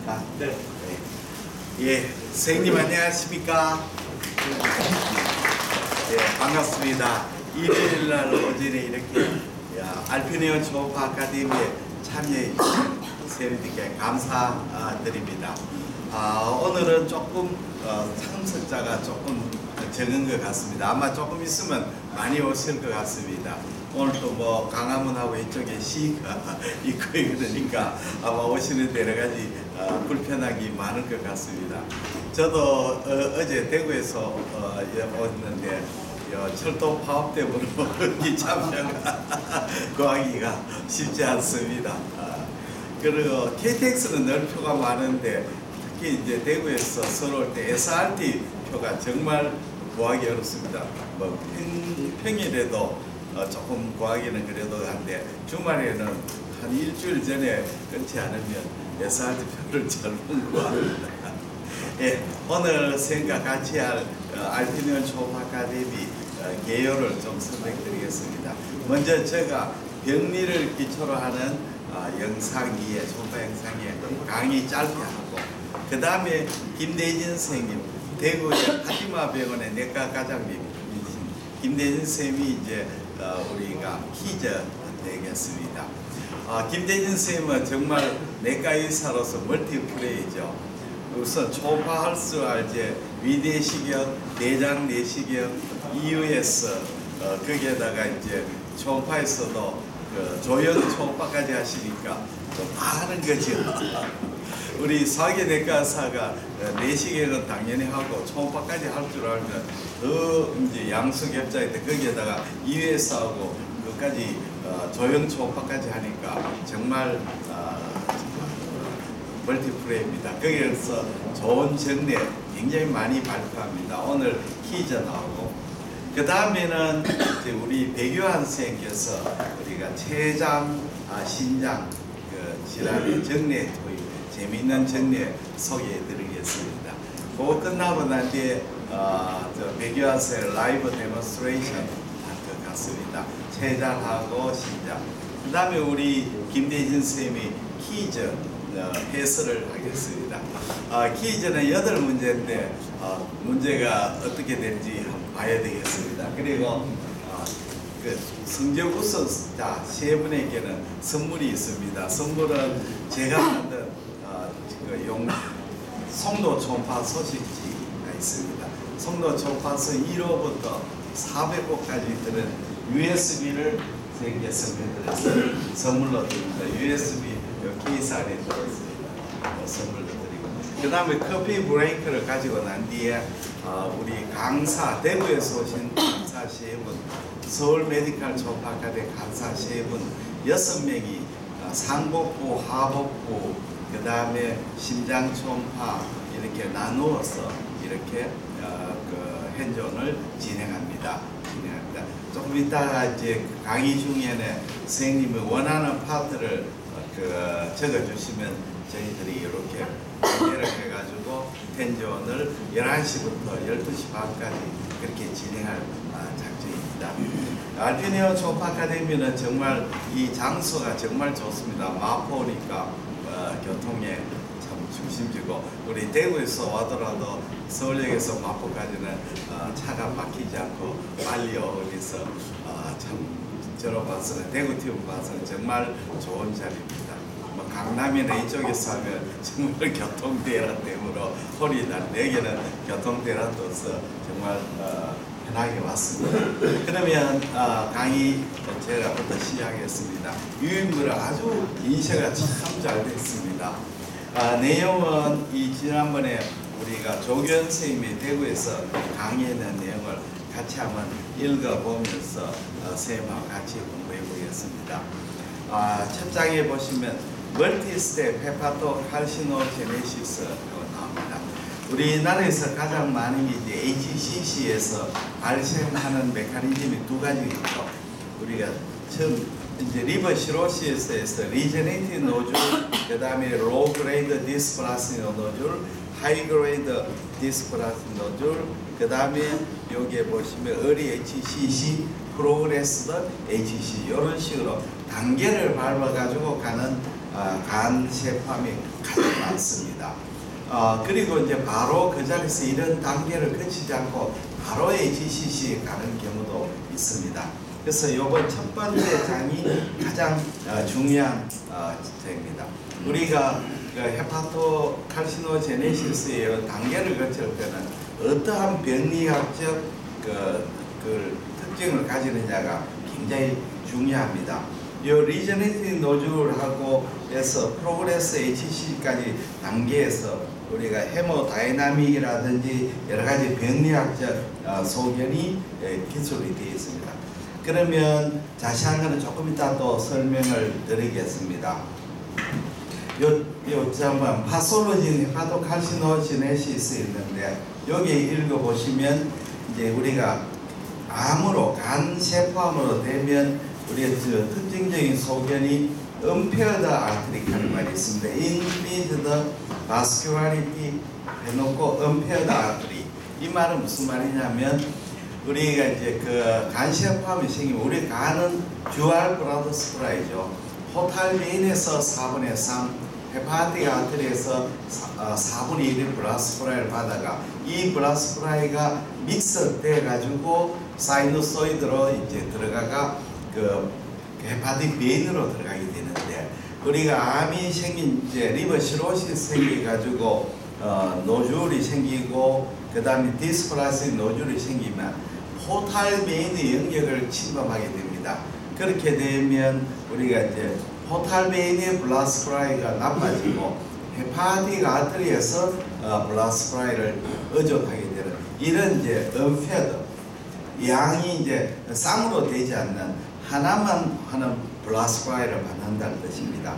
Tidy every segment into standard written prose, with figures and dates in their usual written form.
되십니까? 네. 네. 예, 선생님 안녕하십니까? 예, 반갑습니다. 일요일 날 오전에 이렇게 알피니온 초음파 아카데미에 참여해 주신 선생님께 감사드립니다. 오늘은 조금 참석자가 조금 적은 것 같습니다. 아마 조금 있으면 많이 오실 것 같습니다. 오늘 또 뭐 강화문하고 이쪽에 시가 있고 이러니까 아마 오시는데 여러 가지 불편함이 많을 것 같습니다. 저도 어제 대구에서 왔는데 철도 파업 때문에 이 참여가 구하기가 쉽지 않습니다. 그리고 KTX는 늘 표가 많은데 특히 이제 대구에서 서울 올 때 SRT 표가 정말 구하기 어렵습니다. 뭐 평일에도 조금 구하기는 그래도 한데 주말에는 한 일주일 전에 끊지 않으면 SRT 표를 잘 못 구합니다. 예, 오늘 선생님과 같이 할 알피니온 초음파 아카데미 개요를 좀 설명드리겠습니다. 먼저 제가 병리를 기초로 하는 영상위에 초음파 영상에 강의 짧게 하고, 그 다음에 김대진 선생님, 대구의 파티마 병원의 내과 과장님이신 김대진 선생님이 이제 우리가 퀴즈 되겠습니다. 김대진 선생님은 정말 내과 의사로서 멀티플레이죠. 우선 초음파 할 수 알제 위내시경, 내장 내시경, EUS, 거기에다가 이제 초음파에서도 조연 초음파까지 하시니까 좀 다 하는 거죠. 우리 사계내과 의사가 내시경은 당연히 하고 초음파까지 할 줄 알면 더 이제 양수겹자인데 거기에다가 EUS하고 그까지 조연 초음파까지 하니까 정말 멀티플레이입니다. 거기에서 좋은 정례 굉장히 많이 발표합니다. 오늘 퀴즈 나오고, 그 다음에는 우리 백유한 선생님께서 우리가 췌장, 신장 질환의 정례 토의, 재미있는 정례 소개해드리겠습니다. 그거 끝나고 난 뒤에 백유한 선생님 라이브 데몬스트레이션 할 것 같습니다. 췌장하고 신장. 그 다음에 우리 김대진 선생님이 퀴즈 해설을 하겠습니다. 퀴즈는 8문제인데 문제가 어떻게 될지 한번 봐야 되겠습니다. 그리고 그 성적 우수자 3분에게는 선물이 있습니다. 선물은 제가 만든 송도 초음파 소식지가 있습니다. 송도 초음파서 1호부터 400호까지 들은 USB를 선생님께서 선물드렸어요. 선물로 드립니다. USB 케이스 안에 들어있습니다. 선물도 드리고, 그 다음에 커피 브레이크를 가지고 난 뒤에 우리 강사, 대구에서 오신 강사 3분, 서울 메디컬 초음파 아카데미 강사 3분, 6명이 상복부, 하복부, 그 다음에 심장 초음파 이렇게 나누어서 이렇게 현존을 진행합니다. 조금 이따가 이제 강의 중에는 선생님이 원하는 파트를 적어주시면 저희들이 이렇게 준비를 해가지고 텐존을 11시부터 12시 반까지 그렇게 진행할 작정입니다. 알피니온 초음파 아카데미는 정말 이 장소가 정말 좋습니다. 마포니까 교통에 참 중심지고, 우리 대구에서 와더라도 서울역에서 마포까지는 차가 막히지 않고 빨리 어울려서 참 저로 봐서는, 대구 팀 봐서는 정말 좋은 자리입니다. 뭐 강남이나 이쪽에서 하면 정말 교통대란되므로 홀이 날, 내게는 교통대란도 없어 정말 편하게 왔습니다. 그러면 강의 제가부터 시작하겠습니다. 유인물은 아주 인쇄가 참 잘 됐습니다. 내용은 이 지난번에 우리가 조견 선생님이 대구에서 강의하는 내용을 같이 한번 읽어보면서 선생님하고 같이 공부해 보겠습니다. 첫 장에 보시면 멀티스텝 헤파토 칼시노제네시스라고 나옵니다. 우리나라에서 가장 많은 게 이제 HCC에서 발생하는 메커니즘이 2가지 있죠. 우리가 처음 이제 리버 시로시스에서 리제네이티브 노즐, 그 다음에 로우 그레이드 디스플라스틱 노즐, 하이 그레이드 디스플라스틱 노즐, 그 그 다음에 여기에 보시면 early HCC, progressed HCC 이런 식으로 단계를 밟아가지고 가는 간 셰프함이 가장 많습니다. 그리고 이제 바로 그 자리에서 이런 단계를 거치지 않고 바로 HCC 가는 경우도 있습니다. 그래서 이번 첫 번째 장이 가장 중요한 장입니다. 우리가 헤파토칼시노제네시스의 단계를 거칠 때는 어떠한 병리학적 그 특징을 가지느냐가 굉장히 중요합니다. 이 리저네이팅 노즐하고 해서 프로그레스 HCC까지 단계에서 우리가 헤모다이나믹이라든지 여러 가지 병리학적 소견이 기술이 되어 있습니다. 그러면 자세한 거는 조금 이따 또 설명을 드리겠습니다. 한번 파솔로진 헤파토칼시노제네시스 있는데 여기 읽어보시면 이제 우리가 암으로 간 셰프암으로 되면 우리의 특징적인 소견이 은폐어드 아트리라는 말이 있습니다. increased vascularity 해놓고 은폐어드 아트리. 이 말은 무슨 말이냐면 우리가 이제 그 간 셰프암이 생기면 우리 간은 듀얼 블러드 스프라이죠. 포탈베인에서 4분의 3, 헤파틱 아트리에서 4분의 1의 블러드 스프라이를 받아가 이 블러드 스프라이가 믹스돼 가지고 사이누소이드로 이제 들어가가 그 헤파틱 베인으로 들어가게 되는데 우리가 암이 생긴 이제 리버 시로시스 생겨 가지고 노즐이 생기고 그 다음에 디스플라스틱 노즐이 생기면 포탈 베인의 영역을 침범하게 됩니다. 그렇게 되면 우리가 이제 포탈 베인의 블러드 스프라이가 나빠지고 헤파틱 아트리에서 블러드 스프라이를 의존하게 되는 이런 이제 은폐드 양이 이제 쌍으로 되지 않는 하나만 하는 블러드 스프라이를 받는다는 뜻입니다.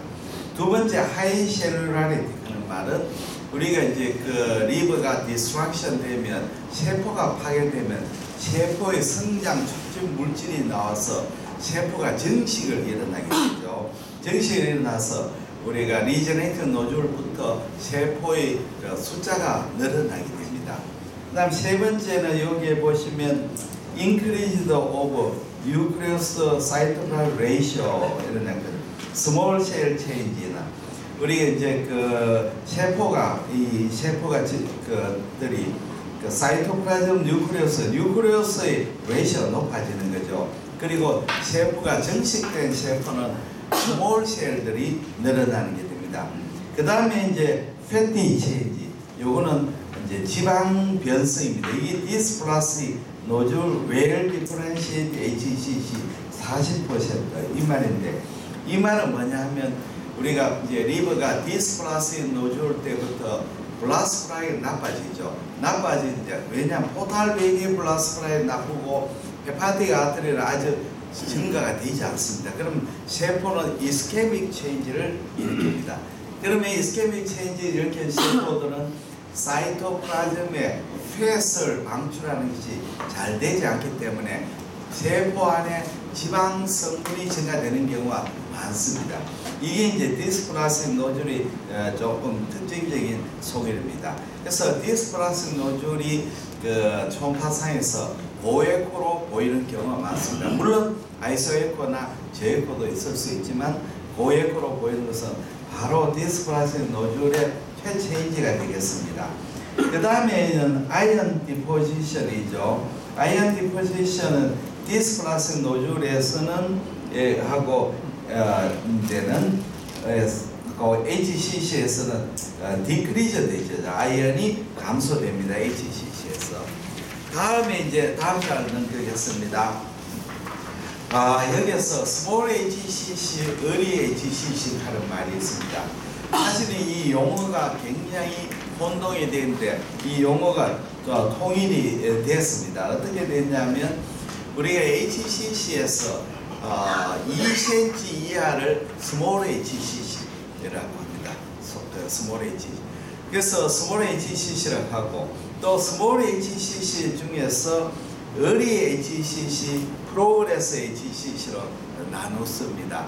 두 번째 하이셀룰라리티 하는 말은 우리가 이제 그 리버가 디스트럭션 되면 세포가 파괴되면 세포의 성장 촉진 물질이 나와서 세포가 정식을 일어나게 되죠. 정식을 일어나서 우리가 리저네이팅 노즐부터 세포의 숫자가 늘어나게 됩니다. 그 다음 세 번째는 여기에 보시면 increased of nucleus cytoplasm ratio 이런 스몰 셀 체인지나 우리가 이제 그 세포가 이 세포가 그들이 그 사이토플라즘 뉴클레우스의 레이시오가 높아지는 거죠. 그리고 세포가 정식된 세포는 스몰 셀들이 늘어나는 게 됩니다. 그 다음에 이제 패티 체인지 요거는 이제 지방 변성입니다. 이게 디스플라스틱 노즐 웰 디퍼런시에이트 HCC 40% 이 말인데 이 말은 뭐냐 하면 우리가 이제 리버가 디스플라스틱 노즐 때부터 블러드 스프라이가 나빠지죠. 나빠지는데 왜냐하면 포탈 베인의 블러드 스프라이 나쁘고 헤파틱 아트리는 아주 증가가 되지 않습니다. 그럼 세포는 이스케믹 체인지를 일으킵니다. 그러면 이스케믹 체인지 일으킨 세포들은 사이토플라즘의 폐설 방출하는 것이 잘 되지 않기 때문에 세포 안에 지방 성분이 증가되는 경우가 많습니다. 이게 이제 디스플라스틱 노즐이 조금 특징적인 소견입니다. 그래서 디스플라스틱 노즐이 그 초음파상에서 고에코로 보이는 경우가 많습니다. 물론 아이소에코나 저에코도 있을 수 있지만 고에코로 보이는 것은 바로 디스플라스틱 노즐의 최체인지가 되겠습니다. 그 다음에는 아이언 디포지션이죠. 아이언 디포지션은 디스플라스틱 노즐에서는 하고 이제는 HCC에서는 디크리저 되죠. 아이언이 감소됩니다. HCC에서. 다음에 이제 다음 잘 넘기겠습니다. 여기서 스몰 HCC, early HCC 하는 말이 있습니다. 사실은 이 용어가 굉장히 혼동이 되는데 이 용어가 통일이 됐습니다. 어떻게 됐냐면 우리가 HCC에서 2cm 이하를 스몰 HCC라고 합니다. 스몰 HCC. 그래서 스몰 HCC라고 하고 또 스몰 HCC 중에서 early HCC, 프로그레스 HCC로 나눴습니다.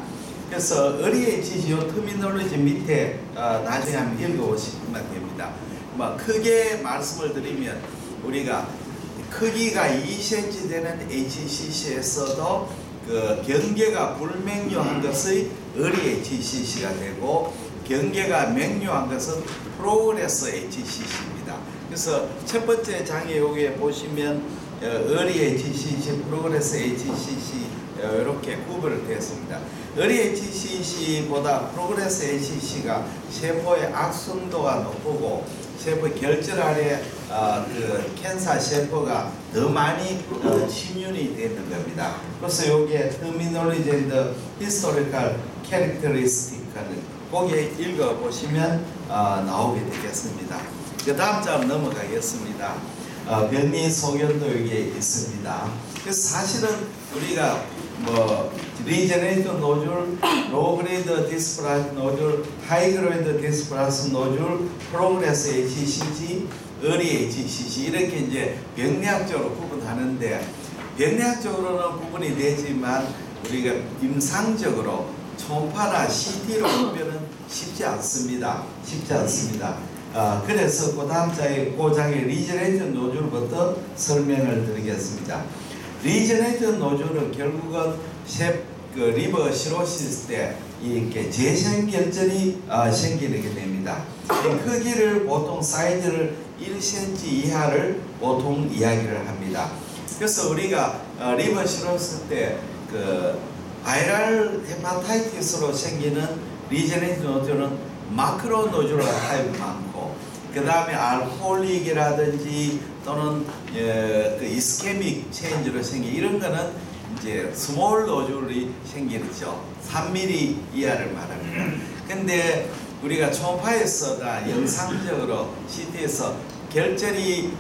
그래서 early HCC 요 터미놀로지 밑에 나중에 한번 읽어보시면 됩니다. 크게 말씀을 드리면 우리가 크기가 2cm 되는 HCC에서도 그 경계가 불명료한 것의 early HCC가 되고 경계가 명료한 것은 프로그레스 HCC입니다. 그래서 첫 번째 장에 여기에 보시면 early HCC, 프로그레스 HCC 이렇게 구분을 되었습니다. early HCC보다 프로그레스 HCC가 세포의 악성도가 높고 세포 결절 아래 그 캔서 세포가 더 많이 침륜이 되는 겁니다. 그래서 여기에 terminology and historical characteristic는 거기에 읽어보시면 나오게 되겠습니다. 그 다음 장 넘어가겠습니다. 변이 소견도 여기에 있습니다. 그래서 사실은 우리가 뭐 리제네이트 노즐, 로그레이드 디스플라스 노즐, 하이그레이드 디스플라스 노즐, 프로그레스 HCC, early HCC 이렇게 이제 병리학적으로 구분하는데 병리학적으로는 구분이 되지만 우리가 임상적으로 초음파나 CT로 구별은 쉽지 않습니다. 그래서 그 다음 장의 리제네이트 노즐부터 설명을 드리겠습니다. 리제네이트 노즐은 결국은 리버 시로시스 때 이렇게 재생결절이 생기게 됩니다. 이 크기를 보통 사이즈를 1cm 이하를 보통 이야기를 합니다. 그래서 우리가 리버 시로시스 때 그 바이럴 헤파타이티스로 생기는 리제네이트 노즐은 마크로 노즐 타입이 많고 그 다음에 알코올릭이라든지 또는 그 이스케믹 체인지로 생긴 이런 거는 이제 스몰 노즐이 생기죠. 3mm 이하를 말합니다. 근데 우리가 초음파에서나 영상적으로 CT에서 결절이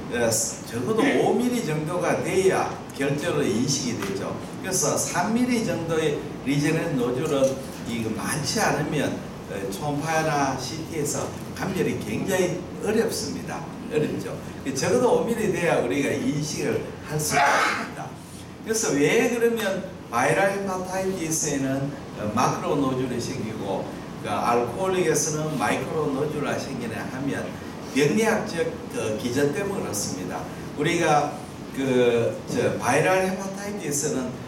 적어도 5mm 정도가 돼야 결절로 인식이 되죠. 그래서 3mm 정도의 리제네이트 노즐은 이거 많지 않으면 초음파나 CT에서 감별이 굉장히 어렵습니다. 어렵죠. 적어도 5mm 돼야 우리가 인식을 할 수가 있습니다. 그래서 왜 그러면 바이럴 헤파타이티스에는 마크로 노즐이 생기고 알코올릭에서는 마이크로 노즐이 생기냐 하면 병리학적 기전 때문에 그렇습니다. 우리가 바이럴 헤파타이티스는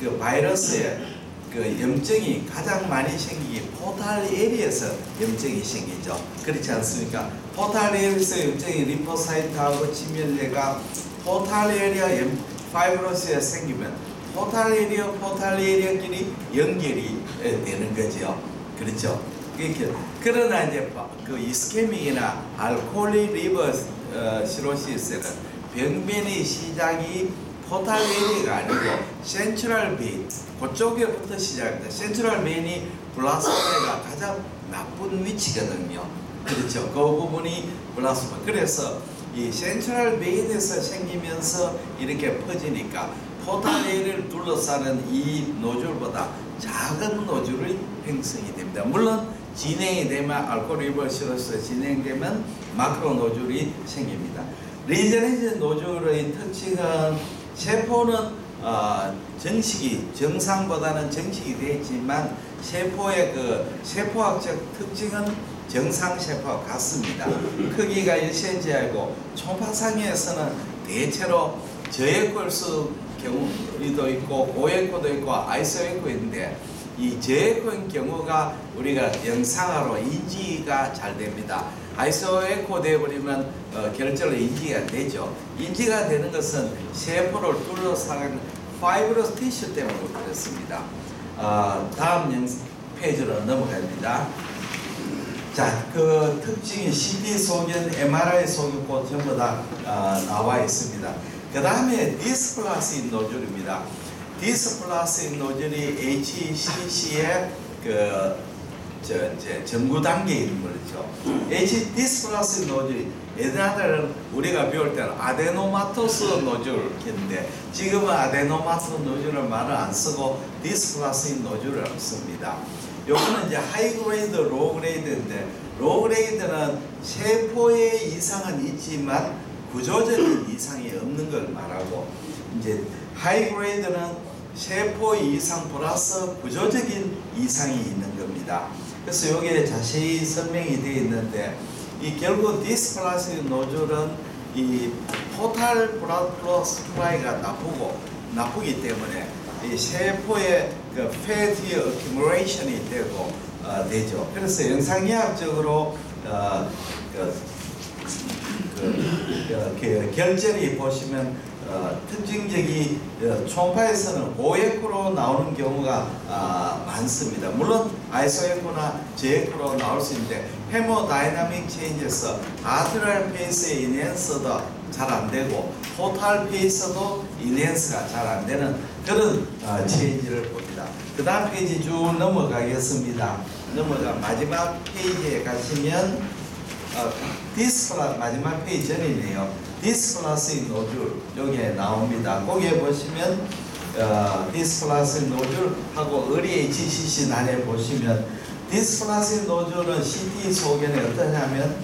그 바이러스의 염증이 가장 많이 생기기 포탈 에리에서 염증이 생기죠. 그렇지 않습니까? 포탈 에리에서 염증이 리포사이트하고 침면제가 포탈 에리아 파이브로스에 생기면 포탈 에리아끼리 연결이 되는 거죠. 그렇죠? 그러나 이제 그 이스케믹이나 알코올릭 리버 시로시스는 병변의 시작이 포탈 베인이 아니고 센트럴 베인 그쪽에부터 시작합니다. 센트럴 베인이 블라스마가 가장 나쁜 위치거든요. 그렇죠. 그 부분이 블라스마. 그래서 이 센트럴 베인에서 생기면서 이렇게 퍼지니까 포탈 베인을 둘러싸는 이 노즐보다 작은 노즐이 형성이 됩니다. 물론 진행이 되면 알코올 리버시로서 진행되면 마크로 노즐이 생깁니다. 리제네이트 노즐의 특징은 세포는 정상보다는 정식이 되지만 세포의 그 세포학적 특징은 정상 세포와 같습니다. 크기가 1cm이고 초음파상에서는 대체로 저에코일 경우도 있고 고에코도 있고 아이소에코 있는데 이 저에코인 경우가 우리가 영상으로 인지가 잘 됩니다. 아이소에코 되어버리면 결절로 인지가 되죠. 인지가 되는 것은 세포를 둘러싸는 파이브러스 티슈 때문에 그렇습니다. 다음 페이지로 넘어갑니다. 자, 그 특징이 CT 소견, MRI 소견 전부 다 나와 있습니다. 그 다음에 디스플라스인 노즐입니다. 디스플라스인 노즐이 HCC의 전구 단계에 있는 거죠. 디스플라스인 노즐이 옛날에는 우리가 배울 때는 아데노마토스 노즐인데 지금은 아데노마토스 노즐을 말을 안 쓰고 디스플라스인 노즐을 씁니다. 요거는 이제 하이그레이드, 로그레이드인데 로그레이드는 세포의 이상은 있지만 구조적인 이상이 없는 걸 말하고 이제 하이그레이드는 세포 이상 플러스 구조적인 이상이 있는 겁니다. 그래서 여기에 자세히 설명이 되어 있는데 이 결국 디스플라스틱 노즐은 이 토탈 블러드 스프라이가 나쁘기 때문에 이 세포의 그 패티 어큐뮬레이션이 되죠. 그래서 영상의학적으로 결절이 보시면 특징적이 초음파에서는 고에코로 나오는 경우가 많습니다. 물론 아이소에코나 저에코로 나올 수 있는데 헤모다이나믹 체인지에서 아트랄 페이스의 인핸서도 잘 안 되고 토탈 페이스도 인핸스가 잘 안 되는 그런 체인지를 봅니다. 그 다음 페이지 쭉 넘어가겠습니다. 마지막 페이지에 가시면 마지막 페이지 전이네요. 디스플라스틱 노즐 여기에 나옵니다. 거기에 보시면 디스플라스틱 노즐하고 의리 HCC 난에 보시면 디스플라스틱 노즐은 CT 소견에 어떠냐면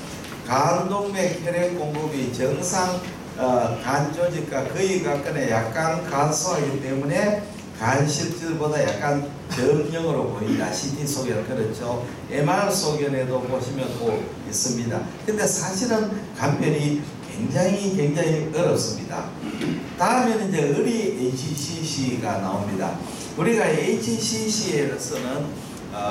간동맥 혈액 공급이 정상 간 조직과 거의 가까이 약간 간소하기 때문에 간 실질보다 약간 정형으로 보인다. CT 소견 그렇죠. MR 소견에도 보시면 꼭 있습니다. 근데 사실은 간편이 굉장히 어렵습니다. 다음에는 이제 의리 HCC가 나옵니다. 우리가 HCC에서는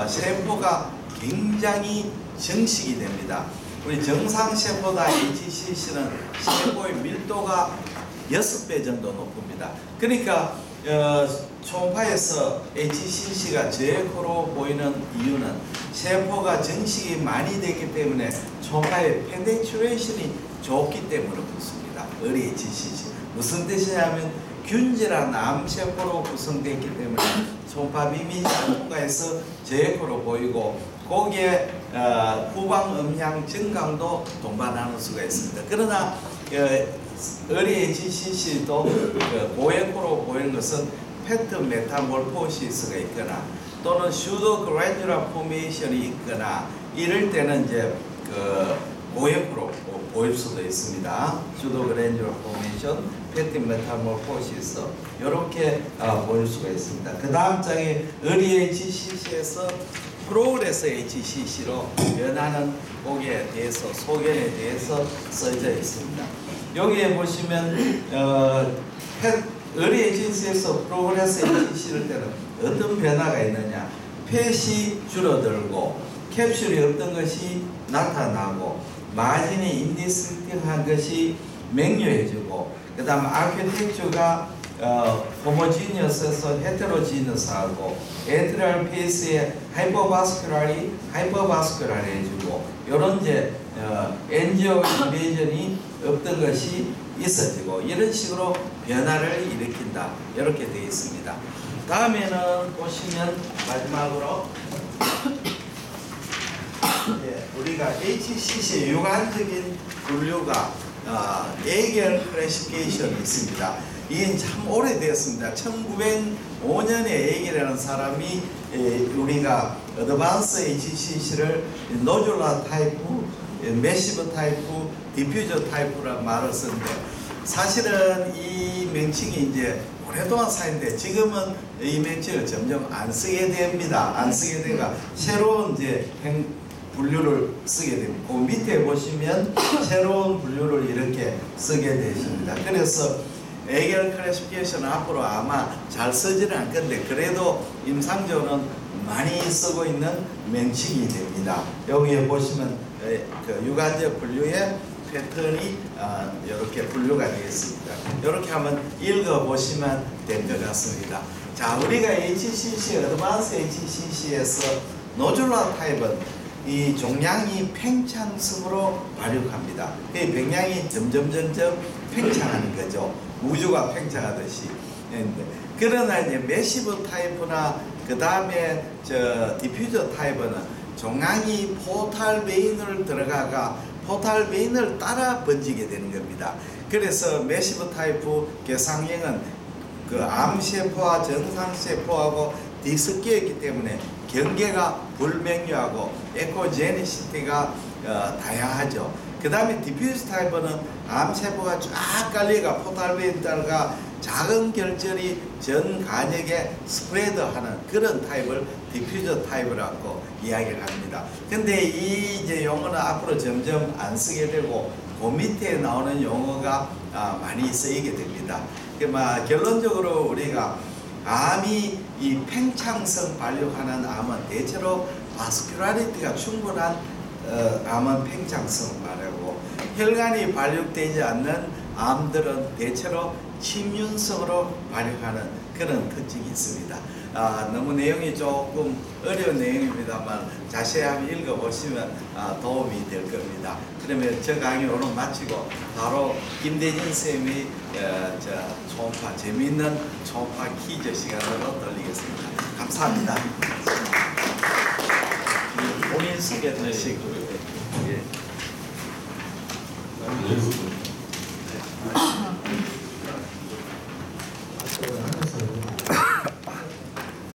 세포가 굉장히 정식이 됩니다. 우리 정상 세포보다 HCC는 세포의 밀도가 6배 정도 높습니다. 그러니까 초음파에서 HCC가 저에코로 보이는 이유는 세포가 정식이 많이 됐기 때문에 초음파의 페네트레이션이 좋기 때문에 그렇습니다. 의리 HCC 무슨 뜻이냐면 균질한 암세포로 구성되었기 때문에 초음파 비밀 공간에서 저에코로 보이고 거기에 후방 음향 증강도 동반하는 수가 있습니다. 그러나 의리 HCC도 고에코로 보이는 것은 페트 메타몰포시스가 있거나 또는 슈도 그라듈라 포메이션이 있거나 이럴 때는 이제 고에코로 보일 수도 있습니다. 슈도 그라듈라 포메이션, 페트 메타몰포시스 이렇게 보일 수가 있습니다. 그 다음 장에 의리 HCC에서 프로그레스 HCC로 변하는 거기에 대해서 소견에 대해서 써져 있습니다. 여기에 보시면 의리 HCC에서 프로그레스 HCC를 때는 어떤 변화가 있느냐? 펫이 줄어들고 캡슐이 없던 것이 나타나고 마진이 인디스팅한 것이 명료해지고 그 다음 아키텍처가 호모지니어스에서 헤테로지니어스하고 에트리얼 페이스의 하이퍼바스큘라해지고 이런 이제 엔지오 인베이전이 없던 것이 있어지고 이런 식으로 변화를 일으킨다 이렇게 되어 있습니다. 다음에는 보시면 마지막으로 우리가 HCC의 유관적인 분류가 에이겔 클래시피케이션이 있습니다. 이게 참 오래되었습니다. 1905년에 에이겔이라는 사람이 우리가 어드밴스 HCC를 노듈라 타입, 매시브 타입, 디퓨저 타입이라는 말을 쓰는데 사실은 이 명칭이 이제 오랫동안 사인데 지금은 이 명칭을 점점 안 쓰게 됩니다. 안 쓰게 되니까 새로운 이제 분류를 쓰게 됩니다. 그 밑에 보시면 새로운 분류를 이렇게 쓰게 되십니다. 그래서 에이겔 클래시피케이션은 앞으로 아마 잘 쓰지는 않을 건데 그래도 임상적으로는 많이 쓰고 있는 명칭이 됩니다. 여기에 보시면 그 유관적 분류의 패턴이 이렇게 분류가 되겠습니다. 이렇게 한번 읽어보시면 될 것 같습니다. 자, 우리가 HCC, 어드밴스 HCC에서 노듈라 타입은 이 종양이 팽창성으로 발육합니다. 이 백량이 점점 팽창하는 거죠. 우주가 팽창하듯이. 그러나 이제 매시브 타입이나 그 다음에 디퓨저 타입은 종양이 포탈 베인을 들어가가 포탈 베인을 따라 번지게 되는 겁니다. 그래서 매시브 타입 개상형은 그 암세포와 정상세포하고 뒤섞여있기 때문에 경계가 불명료하고 에코제니시티가 다양하죠. 그 다음에 디퓨즈 타입은 암세포가 쫙 깔리가 포탈베인 따라가 작은 결절이 전 간역에 스프레드하는 그런 타입을 디퓨저 타입이라고 이야기를 합니다. 근데 이 이제 용어는 앞으로 점점 안 쓰게 되고 그 밑에 나오는 용어가 많이 쓰이게 됩니다. 결론적으로 우리가 암이 이 팽창성 발육하는 암은 대체로 바스큘라리티가 충분한 암은 팽창성 말하고, 혈관이 발육되지 않는 암들은 대체로 침륜성으로 발육하는 그런 특징이 있습니다. 너무 내용이 조금 어려운 내용입니다만 자세히 한번 읽어보시면 도움이 될 겁니다. 그러면 저 강의 오늘 마치고 바로 김대진 선생님이 초음파, 재미있는 초음파 퀴즈 시간으로 돌리겠습니다. 감사합니다. 본인 소개하시고.